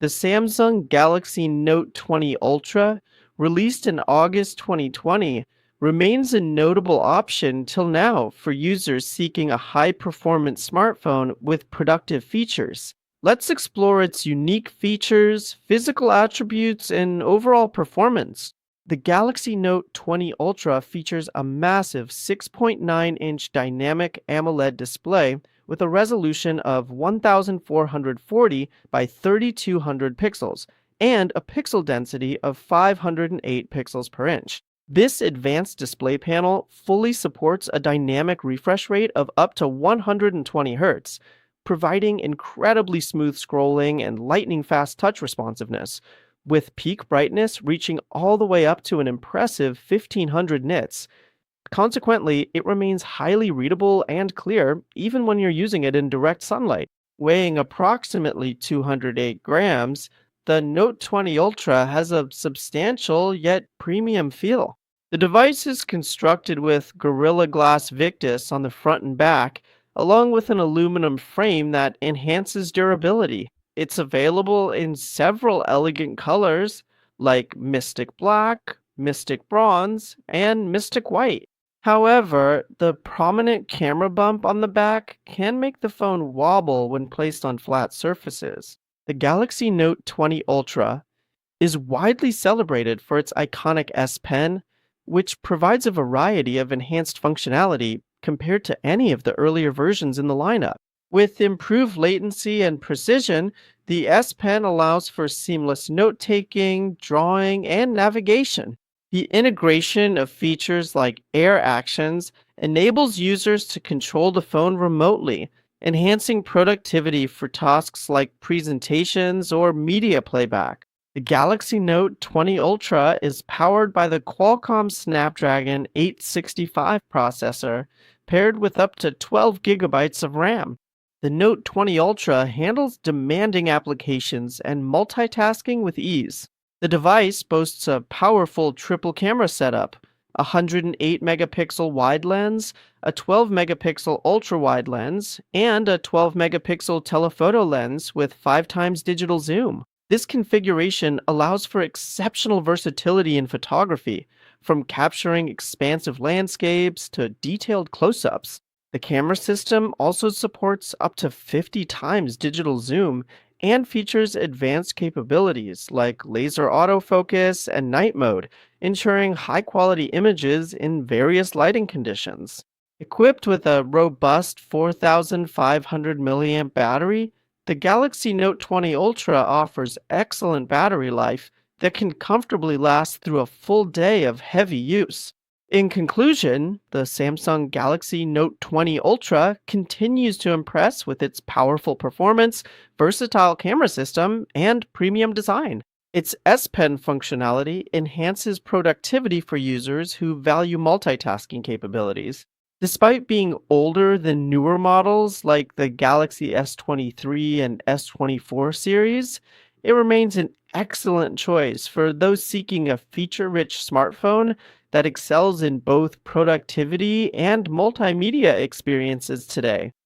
The Samsung Galaxy Note 20 Ultra, released in August 2020, remains a notable option till now for users seeking a high performance smartphone with productive features. Let's explore its unique features, physical attributes, and overall performance. The Galaxy Note 20 Ultra features a massive 6.9-inch dynamic AMOLED display with a resolution of 1440 by 3200 pixels and a pixel density of 508 pixels per inch. This advanced display panel fully supports a dynamic refresh rate of up to 120 Hz, providing incredibly smooth scrolling and lightning fast touch responsiveness, with peak brightness reaching all the way up to an impressive 1500 nits. Consequently, it remains highly readable and clear even when you're using it in direct sunlight. Weighing approximately 208 grams, the Note 20 Ultra has a substantial yet premium feel. The device is constructed with Gorilla Glass Victus on the front and back, along with an aluminum frame that enhances durability. It's available in several elegant colors like Mystic Black, Mystic Bronze, and Mystic White. However, the prominent camera bump on the back can make the phone wobble when placed on flat surfaces. The Galaxy Note 20 Ultra is widely celebrated for its iconic S Pen, which provides a variety of enhanced functionality compared to any of the earlier versions in the lineup. With improved latency and precision, the S Pen allows for seamless note taking, drawing, and navigation. The integration of features like Air Actions enables users to control the phone remotely, enhancing productivity for tasks like presentations or media playback. The Galaxy Note 20 Ultra is powered by the Qualcomm Snapdragon 865 processor, paired with up to 12 gigabytes of RAM. The Note 20 Ultra handles demanding applications and multitasking with ease. The device boasts a powerful triple camera setup, a 108 megapixel wide lens, a 12 megapixel ultra wide lens, and a 12 megapixel telephoto lens with 5 times digital zoom. This configuration allows for exceptional versatility in photography, from capturing expansive landscapes to detailed close ups. The camera system also supports up to 50 times digital zoom and features advanced capabilities like laser autofocus and night mode, ensuring high quality images in various lighting conditions. Equipped with a robust 4500 milliamp battery, the Galaxy Note 20 Ultra offers excellent battery life that can comfortably last through a full day of heavy use. In conclusion, the Samsung Galaxy Note 20 Ultra continues to impress with its powerful performance, versatile camera system, and premium design. Its S Pen functionality enhances productivity for users who value multitasking capabilities. Despite being older than newer models like the Galaxy S23 and S24 series, it remains an excellent choice for those seeking a feature rich smartphone that excels in both productivity and multimedia experiences today.